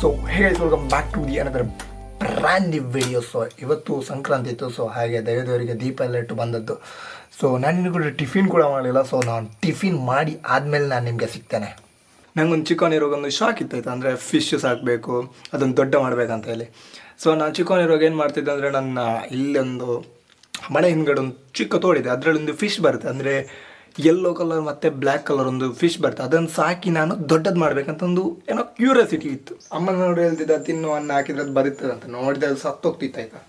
So ಹೇಗೆ welcome back to the another brand new video. So ಇವತ್ತು ಸಂಕ್ರಾಂತಿ ಇತ್ತು, so ಹಾಗೆ ದೇವರಿಗೆ ದೀಪ ಎಲ್ಲ ಇಟ್ಟು ಬಂದದ್ದು. ಸೊ ನಾನು ಕೂಡ ಟಿಫಿನ್ ಕೂಡ ಮಾಡಲಿಲ್ಲ. ಸೊ ನಾನು ಟಿಫಿನ್ ಮಾಡಿ ಆದಮೇಲೆ ನಾನು ನಿಮಗೆ ಸಿಗ್ತೇನೆ. ನನಗೊಂದು ಚಿಕ್ಕವನಿರುವಾಗ ಒಂದು ಶಾಕ್ ಇತ್ತಾಯ್ತು, ಅಂದರೆ ಫಿಶ್ ಸಾಕಬೇಕು, ಅದನ್ನು ದೊಡ್ಡ ಮಾಡಬೇಕಂತ ಹೇಳಿ. ಸೊ ನಾನು ಚಿಕ್ಕವನಿರುವಾಗ ಏನು ಮಾಡ್ತಿದ್ದೆ ಅಂದರೆ, ನನ್ನ ಇಲ್ಲೊಂದು ಮನೆ ಹಿಂದ್ಗಡೆ ಒಂದು ಚಿಕ್ಕ ತೋಡಿದೆ, ಅದರಲ್ಲೊಂದು ಫಿಶ್ ಬರುತ್ತೆ, ಅಂದರೆ ಯೆಲ್ಲೋ ಕಲರ್ ಮತ್ತು ಬ್ಲ್ಯಾಕ್ ಕಲರ್ ಒಂದು ಫಿಶ್ ಬರುತ್ತೆ. ಅದನ್ನು ಸಾಕಿ ನಾನು ದೊಡ್ಡದು ಮಾಡಬೇಕಂತ ಒಂದು ಏನೋ ಕ್ಯೂರಿಯಾಸಿಟಿ ಇತ್ತು. ಅಮ್ಮ ನೋಡಿ ಹೇಳ್ತಿದ್ದ, ತಿನ್ನು ಅನ್ನ ಹಾಕಿದ್ರೆ ಅದು ಬದುಕ್ತದೆ ಅಂತ. ನೋಡಿದೆ ಅದು ಸತ್ತೋಗ್ತಿತ್ತು ಆಯ್ತಾ,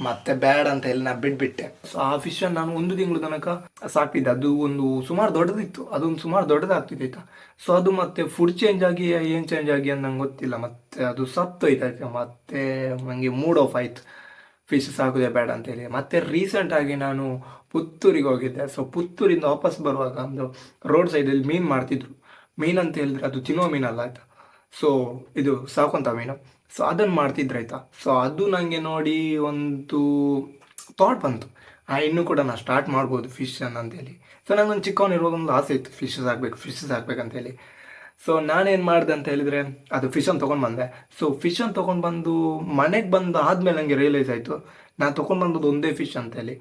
ಮತ್ತೆ ಬ್ಯಾಡ್ ಅಂತ ಹೇಳಿ ನಾನು ಬಿಟ್ಬಿಟ್ಟೆ. ಸೊ ಆ ಫಿಶನ್ನು ನಾನು 1 ತಿಂಗಳು ತನಕ ಸಾಕ್ತಿದ್ದೆ. ಅದು ಒಂದು ಸುಮಾರು ದೊಡ್ಡದಿತ್ತು, ಅದೊಂದು ಸುಮಾರು ದೊಡ್ಡದಾಗ್ತಿತ್ತು ಆಯ್ತಾ. ಸೊ ಅದು ಮತ್ತೆ ಫುಡ್ ಚೇಂಜ್ ಆಗಿ ಏನು ಚೇಂಜ್ ಆಗಿ ಅಂತ ನಂಗೆ ಗೊತ್ತಿಲ್ಲ, ಮತ್ತೆ ಅದು ಸತ್ತೋಯ್ತು ಆಯ್ತಾ. ಮತ್ತೆ ನನಗೆ ಮೂಡ್ ಆಫ್ ಆಯ್ತು, ಫಿಶ್ ಸಾಕೋದೇ ಬೇಡ ಅಂತೇಳಿ. ಮತ್ತೆ ರೀಸೆಂಟಾಗಿ ನಾನು ಪುತ್ತೂರಿಗೆ ಹೋಗಿದ್ದೆ. ಸೊ ಪುತ್ತೂರಿಂದ ವಾಪಸ್ ಬರುವಾಗ ಒಂದು ರೋಡ್ ಸೈಡಲ್ಲಿ ಮೀನು ಮಾಡ್ತಿದ್ರು. ಮೀನು ಅಂತ ಹೇಳಿದ್ರೆ ಅದು ತಿನ್ನೋ ಮೀನಲ್ಲ ಆಯ್ತಾ, ಸೊ ಇದು ಸಾಕುವಂಥ ಮೀನು. ಸೊ ಅದನ್ನು ಮಾಡ್ತಿದ್ರು ಆಯ್ತಾ. ಸೊ ಅದು ನನಗೆ ನೋಡಿ ಒಂದು ಥಾಟ್ ಬಂತು, ಇನ್ನೂ ಕೂಡ ನಾನು ಸ್ಟಾರ್ಟ್ ಮಾಡ್ಬೋದು ಫಿಶನ್ನು ಅಂತೇಳಿ. ಸೊ ನನಗೊಂದು ಚಿಕ್ಕವನಿರುವಾಗ ಒಂದು ಆಸೆ ಇತ್ತು, ಫಿಶ್ ಸಾಕಬೇಕಂತೇಳಿ. ಸೊ ನಾನೇನು ಮಾಡಿದೆ ಅಂತ ಹೇಳಿದರೆ, ಅದು ಫಿಶನ್ನು ತೊಗೊಂಡು ಬಂದೆ. ಸೊ ಫಿಶನ್ನು ತೊಗೊಂಡು ಬಂದು ಮನೆಗೆ ಬಂದು ಆದಮೇಲೆ ನನಗೆ ರಿಯಲೈಸ್ ಆಯಿತು, ನಾನು ತೊಗೊಂಡು ಬಂದದ್ದು ಒಂದೇ ಫಿಶ್ ಅಂತೇಳಿ.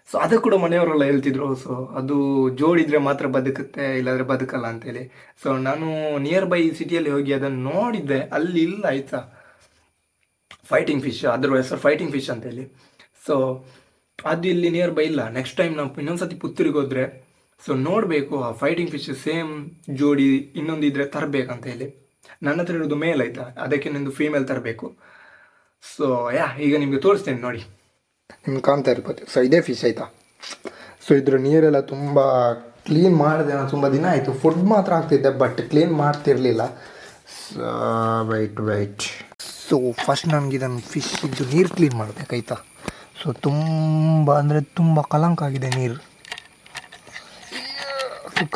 ಸೊ ಅದು ಕೂಡ ಮನೆಯವರೆಲ್ಲ ಹೇಳ್ತಿದ್ರು, ಸೊ ಅದು ಜೋಡಿದ್ರೆ ಮಾತ್ರ ಬದುಕುತ್ತೆ, ಇಲ್ಲಾಂದರೆ ಬದುಕಲ್ಲ ಅಂತೇಳಿ. ಸೊ ನಾನು ನಿಯರ್ ಬೈ ಸಿಟಿಯಲ್ಲಿ ಹೋಗಿ ಅದನ್ನು ನೋಡಿದ್ದೆ, ಅಲ್ಲಿ ಇಲ್ಲ ಆಯಿತಾ ಫೈಟಿಂಗ್ ಫಿಶ್, ಅದರ ಹೆಸರು ಫೈಟಿಂಗ್ ಫಿಶ್ ಅಂತೇಳಿ. ಸೊ ಅದು ಇಲ್ಲಿ ನಿಯರ್ ಬೈ ಇಲ್ಲ. ನೆಕ್ಸ್ಟ್ ಟೈಮ್ ನಾವು ಇನ್ನೊಂದ್ಸತಿ ಪುತ್ತೂರಿಗೆ ಹೋದರೆ ಸೊ ನೋಡಬೇಕು, ಆ ಫೈಟಿಂಗ್ ಫಿಶ್ ಸೇಮ್ ಜೋಡಿ ಇನ್ನೊಂದು ಇದ್ರೆ ತರಬೇಕಂತ ಹೇಳಿ. ನನ್ನ ಹತ್ರ ಇರೋದು ಮೇಲ್ ಆಯಿತಾ, ಅದಕ್ಕೆ ನಿಂದು ಫೀಮೇಲ್ ತರಬೇಕು. ಸೊ ಈಗ ನಿಮಗೆ ತೋರಿಸ್ತೇನೆ ನೋಡಿ, ನಿಮ್ಗೆ ಕಾಣ್ತಾ ಇರ್ಬೋದು. ಸೊ ಇದೇ ಫಿಶ್ ಆಯಿತಾ. ಸೊ ಇದ್ರ ನೀರೆಲ್ಲ ತುಂಬ ಕ್ಲೀನ್ ಮಾಡಿದೆ ನಾನು, ತುಂಬ ದಿನ ಆಯಿತು. ಫುಡ್ ಮಾತ್ರ ಆಗ್ತಿದ್ದೆ, ಬಟ್ ಕ್ಲೀನ್ ಮಾಡ್ತಿರಲಿಲ್ಲ. ಸೊ ವೈಟ್ ಸೊ ಫಸ್ಟ್ ನನಗೆ ಇದನ್ನು ಫಿಶ್ ಇದ್ದು ನೀರು ಕ್ಲೀನ್ ಮಾಡಬೇಕಾಯ್ತಾ. ಸೊ ತುಂಬ ಅಂದರೆ ತುಂಬ ಕಲಂಕ ಆಗಿದೆ ನೀರು.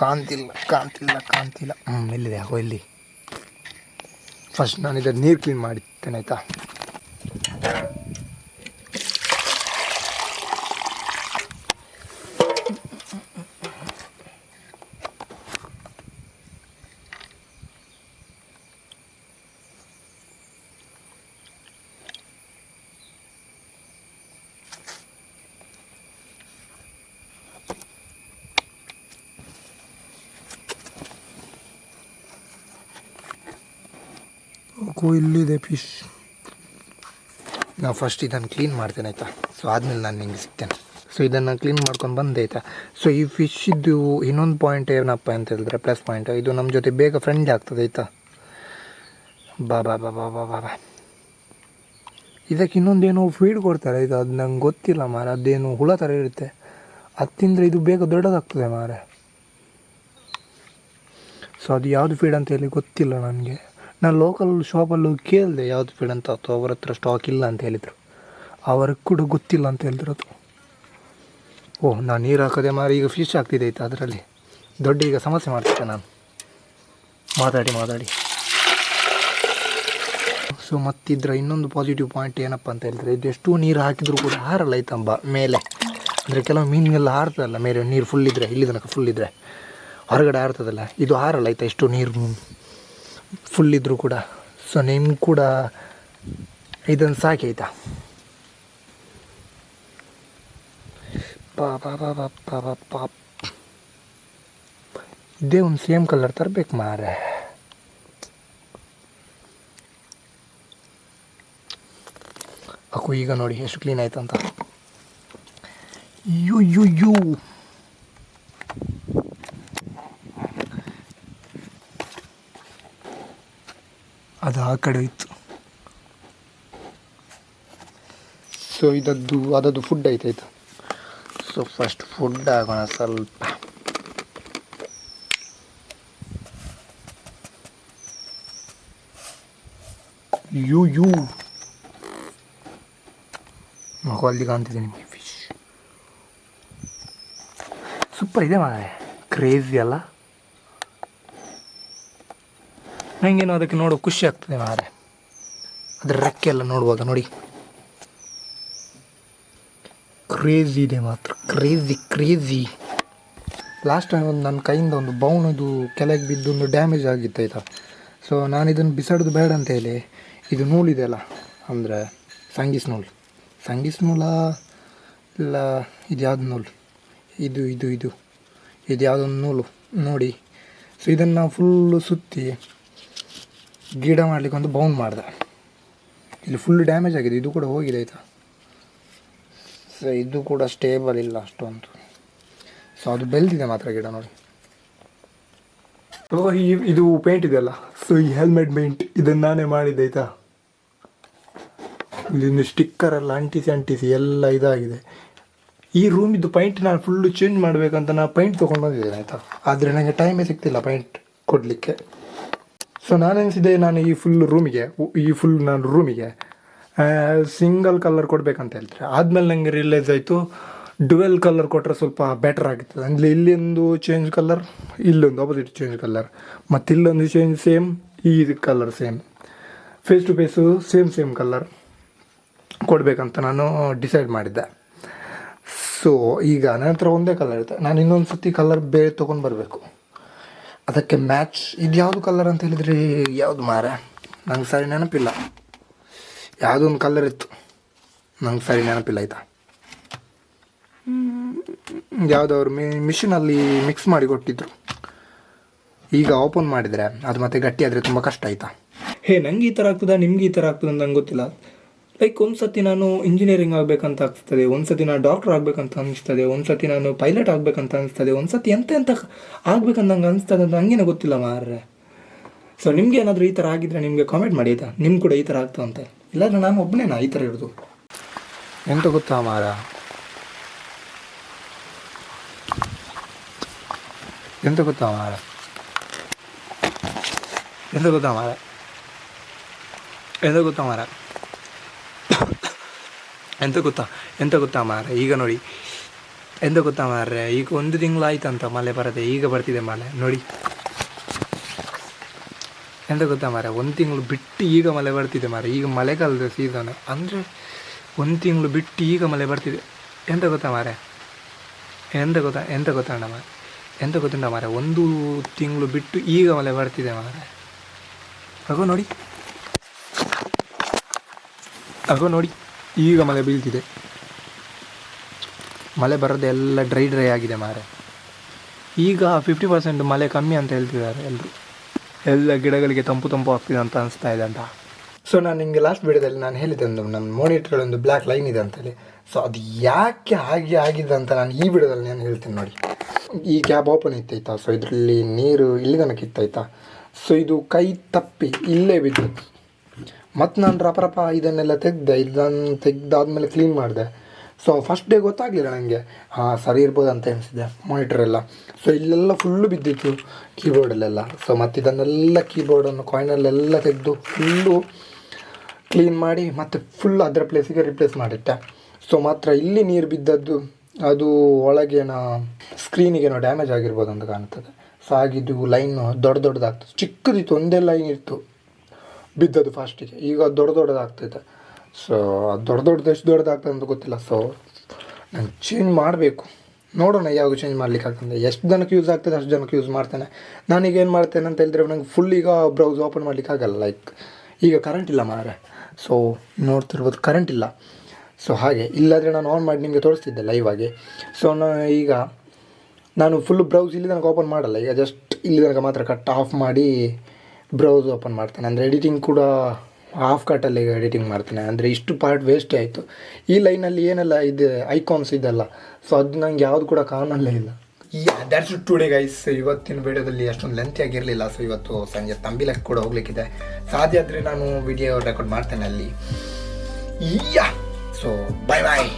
ಕಾಣ್ತಿಲ್ಲ ಎಲ್ಲಿದೆ ಯಾಕೋ ಇಲ್ಲಿ. ಫಸ್ಟ್ ನಾನು ಇದನ್ನು ನೀರು ಕ್ಲೀನ್ ಮಾಡಿರ್ತೇನೆ ಆಯಿತಾ. ಇಲ್ಲಿದೆ ಫಿಶ್. ನಾವು ಫಸ್ಟ್ ಇದನ್ನು ಕ್ಲೀನ್ ಮಾಡ್ತೇನೆ ಆಯಿತಾ. ಸೊ ಆದಮೇಲೆ ನಾನು ನಿಮಗೆ ಸಿಗ್ತೇನೆ. ಸೊ ಇದನ್ನು ಕ್ಲೀನ್ ಮಾಡ್ಕೊಂಡು ಬಂದೆ ಆಯಿತಾ. ಸೊ ಈ ಫಿಶ್ದು ಇನ್ನೊಂದು ಪಾಯಿಂಟ್ ಏನಪ್ಪ ಅಂತ ಹೇಳಿದ್ರೆ, ಪ್ಲಸ್ ಪಾಯಿಂಟ್, ಇದು ನಮ್ಮ ಜೊತೆ ಬೇಗ ಫ್ರೆಂಡ್ಲಿ ಆಗ್ತದೆ ಆಯಿತಾ. ಬಾ ಇದಕ್ಕೆ ಇನ್ನೊಂದೇನೋ ಫೀಡ್ ಕೊಡ್ತಾರೆ ಇದು, ಅದು ನಂಗೆ ಗೊತ್ತಿಲ್ಲ ಮಾರೆ. ಅದೇನು ಹುಳ ಥರ ಇರುತ್ತೆ, ಅದು ತಿಂದರೆ ಇದು ಬೇಗ ದೊಡ್ಡದಾಗ್ತದೆ ಮಾರೆ. ಸೊ ಅದು ಯಾವುದು ಫೀಡ್ ಅಂತ ಹೇಳಿ ಗೊತ್ತಿಲ್ಲ ನನಗೆ. ನಾನು ಲೋಕಲ್ ಶಾಪಲ್ಲೂ ಕೇಳಿದೆ ಯಾವುದು ಫೀಡ್ ಅಂತ, ಅಥವಾ ಅವ್ರ ಹತ್ರ ಸ್ಟಾಕ್ ಇಲ್ಲ ಅಂತ ಹೇಳಿದರು. ಅವ್ರಿಗೆ ಕೂಡ ಗೊತ್ತಿಲ್ಲ ಅಂತ ಹೇಳಿದ್ರು ಅದು. ನಾನು ನೀರು ಹಾಕೋದೆ ಮಾರಿ, ಈಗ ಫಿಶ್ ಆಗ್ತಿದೆ ಆಯಿತಾ. ಅದರಲ್ಲಿ ದೊಡ್ಡ ಈಗ ಸಮಸ್ಯೆ ಮಾಡ್ತಿದ್ದೆ ನಾನು ಮಾತಾಡಿ. ಸೊ ಮತ್ತಿದ್ರ ಇನ್ನೊಂದು ಪಾಸಿಟಿವ್ ಪಾಯಿಂಟ್ ಏನಪ್ಪ ಅಂತ ಹೇಳಿದ್ರೆ, ಇದು ಎಷ್ಟು ನೀರು ಹಾಕಿದರೂ ಕೂಡ ಹಾರಲ್ಲ ಆಯ್ತಂಬ ಮೇಲೆ. ಅಂದರೆ ಕೆಲವು ಮೀನಿಗೆಲ್ಲ ಹಾರ್ತದಲ್ಲ ಮೇಲೆ, ನೀರು ಫುಲ್ಲಿದ್ದರೆ, ಇಲ್ಲಿ ತನಕ ಫುಲ್ಲಿದ್ದರೆ ಹೊರಗಡೆ ಹಾರ್ತದಲ್ಲ, ಇದು ಹಾರಲ್ಲ ಆಯಿತಾ ಎಷ್ಟು ನೀರು ಫುಲ್ಲಿದ್ದರೂ ಕೂಡ. ಸೊ ನಿಮ್ಗೆ ಕೂಡ ಇದನ್ನು ಸಾಕಿ ಆಯಿತಾ. ಇದೇ ಒಂದು ಸೇಮ್ ಕಲರ್ ತರಬೇಕು ಮಾರೆ. ಈಗ ನೋಡಿ ಎಷ್ಟು ಕ್ಲೀನ್ ಆಯ್ತಂತ. ಯು ಅದು ಆ ಕಡೆ ಇತ್ತು. ಸೊ ಅದದ್ದು ಫುಡ್ ಆಯ್ತಾಯ್ತು. ಸೊ ಫಸ್ಟ್ ಫುಡ್ ಆಗೋಣ ಸ್ವಲ್ಪ. ಯು ಅಲ್ಲಿ ಕಾಣ್ತಿದೆ ನಿಮಗೆ ಫಿಶ್. ಸೂಪರ್ ಇದೆ ಮಾರೆ, ಕ್ರೇಜಿ ಅಲ್ಲ. ನನಗೇನು ಅದಕ್ಕೆ ನೋಡೋ ಖುಷಿ ಆಗ್ತದೆ ಮಾರೆ, ಅದರ ರೆಕ್ಕೆ ಎಲ್ಲ ನೋಡುವಾಗ ನೋಡಿ. ಕ್ರೇಜಿ ಇದೆ ಮಾತ್ರ, ಕ್ರೇಜಿ. ಲಾಸ್ಟ್ ಟೈಮ್ ಒಂದು ನನ್ನ ಕೈಯಿಂದ ಒಂದು ಬೌನ್ ಇದು ಕೆಳಗೆ ಬಿದ್ದು ಒಂದು ಡ್ಯಾಮೇಜ್ ಆಗಿತ್ತು ಆಯಿತಾ. ಸೊ ನಾನು ಇದನ್ನು ಬಿಸಾಡೋದು ಬೇಡ ಅಂತ ಹೇಳಿ ಇದು ನೂಲಿದೆಯಲ್ಲ, ಅಂದರೆ ಸಂಗೀಸ್ ನೂಲ ಇಲ್ಲ ಇದು ಯಾವ್ದು ನೂಲು, ಇದು ಯಾವುದೊಂದು ನೂಲು ನೋಡಿ. ಸೊ ಇದನ್ನು ನಾವು ಫುಲ್ಲು ಸುತ್ತಿ ಗಿಡ ಮಾಡಲಿಕ್ಕೆ ಒಂದು ಬೌಂಡ್ ಮಾಡಿದೆ. ಇಲ್ಲಿ ಫುಲ್ ಡ್ಯಾಮೇಜ್ ಆಗಿದೆ, ಇದು ಕೂಡ ಹೋಗಿದೆ ಆಯಿತಾ. ಸೊ ಇದು ಕೂಡ ಸ್ಟೇಬಲ್ ಇಲ್ಲ ಅಷ್ಟೊಂದು. ಸೊ ಅದು ಬೆಳೆದಿದೆ ಮಾತ್ರ ಗಿಡ ನೋಡಿ. ಸೊ ಇದು ಪೇಂಟ್ ಇದೆಯಲ್ಲ, ಸೊ ಈ ಹೆಲ್ಮೆಟ್ ಪೇಂಟ್ ಇದನ್ನು ನಾನೇ ಮಾಡಿದ್ದೆ ಆಯಿತಾ. ಇಲ್ಲಿಂದ ಸ್ಟಿಕ್ಕರೆಲ್ಲ ಅಂಟಿಸಿ ಎಲ್ಲ ಇದಾಗಿದೆ. ಈ ರೂಮಿದ್ದು ಪೈಂಟ್ ನಾನು ಫುಲ್ಲು ಚೇಂಜ್ ಮಾಡಬೇಕಂತ ನಾನು ಪೈಂಟ್ ತೊಗೊಂಡು ಬಂದಿದ್ದೇನೆ ಆಯಿತಾ. ಆದರೆ ನನಗೆ ಟೈಮೇ ಸಿಗ್ತಿಲ್ಲ ಪೈಂಟ್ ಕೊಡಲಿಕ್ಕೆ. ಸೊ ನಾನೆನಿಸಿದೆ ನಾನು ಈ ರೂಮಿಗೆ ಸಿಂಗಲ್ ಕಲರ್ ಕೊಡಬೇಕಂತ ಹೇಳ್ತಾರೆ. ಆದಮೇಲೆ ನನಗೆ ರಿಯಲೈಸ್ ಆಯಿತು ಡುವೆಲ್ ಕಲರ್ ಕೊಟ್ಟರೆ ಸ್ವಲ್ಪ ಬೆಟರ್ ಆಗಿರ್ತದೆ. ಅಂದರೆ ಇಲ್ಲೊಂದು ಚೇಂಜ್ ಕಲರ್, ಇಲ್ಲೊಂದು ಆಪೋಸಿಟ್ ಚೇಂಜ್ ಕಲರ್, ಮತ್ತು ಇಲ್ಲೊಂದು ಚೇಂಜ್ ಸೇಮ್, ಈ colour same, face to face same colour ಕೊಡಬೇಕಂತ ನಾನು ಡಿಸೈಡ್ ಮಾಡಿದ್ದೆ. ಸೊ ಈಗ ನನ್ನ ಹತ್ರ ಒಂದೇ ಕಲರ್ ಇರುತ್ತೆ, ನಾನು ಇನ್ನೊಂದು ಸರ್ತಿ ಕಲರ್ ಬೇರೆ ತೊಗೊಂಡು ಬರಬೇಕು ಅದಕ್ಕೆ ಮ್ಯಾಚ್. ಇದು ಯಾವುದು ಕಲರ್ ಅಂತ ಹೇಳಿದರೆ ಯಾವುದು ಮಾರ ನಂಗೆ ಸರಿ ನೆನಪಿಲ್ಲ. ಯಾವುದೋ ಒಂದು ಕಲರ್ ಇತ್ತು, ನಂಗೆ ಸರಿ ನೆನಪಿಲ್ಲ ಆಯಿತಾ. ಯಾವುದವ್ರು ಮಿಷಿನಲ್ಲಿ ಮಿಕ್ಸ್ ಮಾಡಿ ಕೊಟ್ಟಿದ್ರು. ಈಗ ಓಪನ್ ಮಾಡಿದರೆ ಅದು ಮತ್ತೆ ಗಟ್ಟಿ ಆದರೆ ತುಂಬ ಕಷ್ಟ ಆಯಿತಾ. ನನಗೆ ಈ ಥರ ಆಗ್ತದೆ, ನಿಮ್ಗೆ ಈ ಥರ ಆಗ್ತದೆ ಅಂತ ನಂಗೆ ಗೊತ್ತಿಲ್ಲ. ಲೈಕ್ ಒಂದು ಸತಿ ನಾನು ಇಂಜಿನಿಯರಿಂಗ್ ಆಗಬೇಕಂತ ಅನಿಸ್ತದೆ, ಒಂದು ಸತಿ ನಾನು ಡಾಕ್ಟ್ರ್ ಆಗಬೇಕಂತ ಅನಿಸ್ತದೆ, ಒಂದು ಸತಿ ನಾನು ಪೈಲಟ್ ಆಗಬೇಕಂತ ಅನಿಸ್ತದೆ, ಒಂದು ಸತಿ ಎಂತ ಆಗ್ಬೇಕಂತ ನಂಗೆ ಅನಿಸ್ತದೆ ಅಂತ ಹಂಗೇನೆ ಗೊತ್ತಿಲ್ಲ ಮಾರ್ರೆ. ಸೊ ನಿಮ್ಗೆ ಏನಾದರೂ ಈ ಥರ ಆಗಿದ್ರೆ ನಿಮಗೆ ಕಾಮೆಂಟ್ ಮಾಡಿ ಆಯಿತಾ, ನಿಮ್ಗೆ ಕೂಡ ಈ ಥರ ಆಗ್ತದೆ ಅಂತ. ಇಲ್ಲಾಂದ್ರೆ ನಾನು ಒಬ್ಬನೇನಾ ಈ ಥರ ಇರೋದು. ಎಂತ ಗೊತ್ತಾ ಮಾರ, ಎಂತ ಗೊತ್ತಾ ಮಾರ ಈಗ ನೋಡಿ, ಎಂತ ಗೊತ್ತಾ ಮಾರ್ರೆ, ಈಗ 1 ತಿಂಗಳು ಆಯ್ತಂತ ಮಳೆ ಬರದೆ, ಈಗ ಬರ್ತಿದೆ ಮಳೆ ನೋಡಿ. ಎಂತ ಗೊತ್ತಾ ಮಾರ, 1 ತಿಂಗಳು ಬಿಟ್ಟು ಈಗ ಮಳೆ ಬರ್ತಿದೆ ಮಾರ. ಈಗ ಮಳೆಗಾಲದ ಸೀಸನ್ ಅಂದರೆ 1 ತಿಂಗಳು ಬಿಟ್ಟು ಈಗ ಮಳೆ ಬರ್ತಿದೆ. ಎಂತ ಗೊತ್ತಾ ಮಾರ, ಎಂತ ಗೊತ್ತುಂಟ ಮಾರ, 1 ತಿಂಗಳು ಬಿಟ್ಟು ಈಗ ಮಳೆ ಬರ್ತಿದೆ ಮಾರ. ಅಗೋ ನೋಡಿ ಈಗ ಮಳೆ ಬೀಳ್ತಿದೆ. ಮಳೆ ಬರೋದು ಎಲ್ಲ ಡ್ರೈ ಆಗಿದೆ ಮಾರೆ. ಈಗ 50% ಮಳೆ ಕಮ್ಮಿ ಅಂತ ಹೇಳ್ತಿದ್ದಾರೆ ಎಲ್ಲರೂ. ಎಲ್ಲ ಗಿಡಗಳಿಗೆ ತಂಪು ಆಗ್ತಿದೆ ಅಂತ ಅನಿಸ್ತಾ ಇದೆ ಅಂತ. ಸೊ ನಾನು ನಿಮಗೆ ಲಾಸ್ಟ್ ವಿಡಿಯೋದಲ್ಲಿ ನಾನು ಹೇಳಿದ್ದೆ ನನ್ನ ಮಾನಿಟ್ರಲ್ಲೊಂದು ಬ್ಲ್ಯಾಕ್ ಲೈನ್ ಇದೆ ಅಂತೇಳಿ. ಸೊ ಅದು ಯಾಕೆ ಆಗಿದೆ ಅಂತ ನಾನು ಈ ವಿಡಿಯೋದಲ್ಲಿ ನಾನು ಹೇಳ್ತೀನಿ ನೋಡಿ. ಈ ಕ್ಯಾಬ್ ಓಪನ್ ಇತ್ತಾಯ್ತಾ, ಸೊ ಇದರಲ್ಲಿ ನೀರು ಇಲ್ಲಿ ತನಕ ಇತ್ತಾಯ್ತಾ. ಸೊ ಇದು ಕೈ ತಪ್ಪಿ ಇಲ್ಲೇ ಬಿದ್ದದ್ದು. ಮತ್ತು ನಾನು ರಪ ಇದನ್ನೆಲ್ಲ ತೆಗ್ದಾದ್ಮೇಲೆ ಕ್ಲೀನ್ ಮಾಡಿದೆ. ಸೊ ಫಸ್ಟ್ ಡೇ ಗೊತ್ತಾಗಲಿಲ್ಲ ನನಗೆ, ಸರಿ ಇರ್ಬೋದು ಅಂತ ಅನಿಸಿದೆ ಮಾನಿಟ್ರೆಲ್ಲ. ಸೊ ಇಲ್ಲೆಲ್ಲ ಫುಲ್ಲು ಬಿದ್ದಿತ್ತು ಕೀಬೋರ್ಡಲ್ಲೆಲ್ಲ. ಸೊ ಮತ್ತು ಇದನ್ನೆಲ್ಲ ಕೀಬೋರ್ಡನ್ನು ಕಾಯಿನಲ್ಲೆಲ್ಲ ತೆಗೆದು ಫುಲ್ಲು ಕ್ಲೀನ್ ಮಾಡಿ ಮತ್ತು ಫುಲ್ ಅದರ ಪ್ಲೇಸಿಗೆ ರಿಪ್ಲೇಸ್ ಮಾಡಿಟ್ಟೆ. ಸೊ ಮಾತ್ರ ಇಲ್ಲಿ ನೀರು ಬಿದ್ದದ್ದು ಅದು ಒಳಗೇನೋ ಸ್ಕ್ರೀನಿಗೇನೋ ಡ್ಯಾಮೇಜ್ ಆಗಿರ್ಬೋದು ಅಂತ ಕಾಣ್ತದೆ. ಸೊ ಆಗಿದ್ದು ಲೈನು ದೊಡ್ಡದಾಗ್ತದೆ. ಚಿಕ್ಕದಿತ್ತು, ಒಂದೇ ಲೈನ್ ಇತ್ತು ಬಿದ್ದದ್ದು ಫಸ್ಟಿಗೆ, ಈಗ ದೊಡ್ಡದಾಗ್ತೈತೆ. ಸೊ ದೊಡ್ಡದು ಎಷ್ಟು ದೊಡ್ಡದಾಗ್ತದೆ ಅಂತ ಗೊತ್ತಿಲ್ಲ. ಸೊ ನಾನು ಚೇಂಜ್ ಮಾಡಬೇಕು, ನೋಡೋಣ ಯಾವಾಗ ಚೇಂಜ್ ಮಾಡ್ಲಿಕ್ಕೆ ಆಗ್ತದೆ. ಎಷ್ಟು ಜನಕ್ಕೆ ಯೂಸ್ ಆಗ್ತದೆ ಅಷ್ಟು ಜನಕ್ಕೆ ಯೂಸ್ ಮಾಡ್ತೇನೆ. ನಾನೀಗ ಏನು ಮಾಡ್ತೇನೆ ಅಂತ ಹೇಳಿದ್ರೆ, ನನಗೆ ಫುಲ್ ಈಗ ಬ್ರೌಸ್ ಓಪನ್ ಮಾಡಲಿಕ್ಕೆ ಆಗಲ್ಲ. ಲೈಕ್ ಈಗ ಕರೆಂಟ್ ಇಲ್ಲ ಮಾರೆ. ಸೊ ನೋಡ್ತಿರ್ಬೋದು ಕರೆಂಟ್ ಇಲ್ಲ. ಸೊ ಹಾಗೆ ಇಲ್ಲಾದರೆ ನಾನು ಆನ್ ಮಾಡಿ ನಿಮಗೆ ತೋರಿಸ್ತಿದ್ದೆ ಲೈವ್ ಆಗಿ. ಸೊ ಈಗ ನಾನು ಫುಲ್ ಬ್ರೌಸ್ ಇಲ್ಲಿ ತನಕ ಓಪನ್ ಮಾಡಲ್ಲ. ಈಗ ಜಸ್ಟ್ ಇಲ್ಲಿ ತನಕ ಮಾತ್ರ ಕಟ್ ಆಫ್ ಮಾಡಿ ಬ್ರೌಸ್ ಓಪನ್ ಮಾಡ್ತೇನೆ. ಅಂದರೆ ಎಡಿಟಿಂಗ್ ಕೂಡ ಹಾಫ್ ಕಟ್ಟಲ್ಲಿ ಈಗ ಎಡಿಟಿಂಗ್ ಮಾಡ್ತೇನೆ. ಅಂದರೆ ಇಷ್ಟು ಪಾರ್ಟ್ ವೇಸ್ಟೇ ಆಯಿತು. ಈ ಲೈನಲ್ಲಿ ಏನೆಲ್ಲ ಇದೆ ಐಕಾನ್ಸ್ ಇದೆಲ್ಲ, ಸೊ ಅದು ನಂಗೆ ಯಾವುದು ಕೂಡ ಕಾಣಲ್ಲೇ ಇಲ್ಲ. That's it today guys. ಇವತ್ತಿನ ವಿಡಿಯೋದಲ್ಲಿ ಅಷ್ಟೊಂದು ಲೆಂತ್ ಆಗಿರಲಿಲ್ಲ. ಸೊ ಇವತ್ತು ಸಂಜೆ ತಂಬಿಲಕ್ಕೆ ಕೂಡ ಹೋಗ್ಲಿಕ್ಕಿದೆ. ಸಾಧ್ಯ ಆದರೆ ನಾನು ವಿಡಿಯೋ ರೆಕಾರ್ಡ್ ಮಾಡ್ತೇನೆ ಅಲ್ಲಿ. ಸೊ ಬಾಯ್.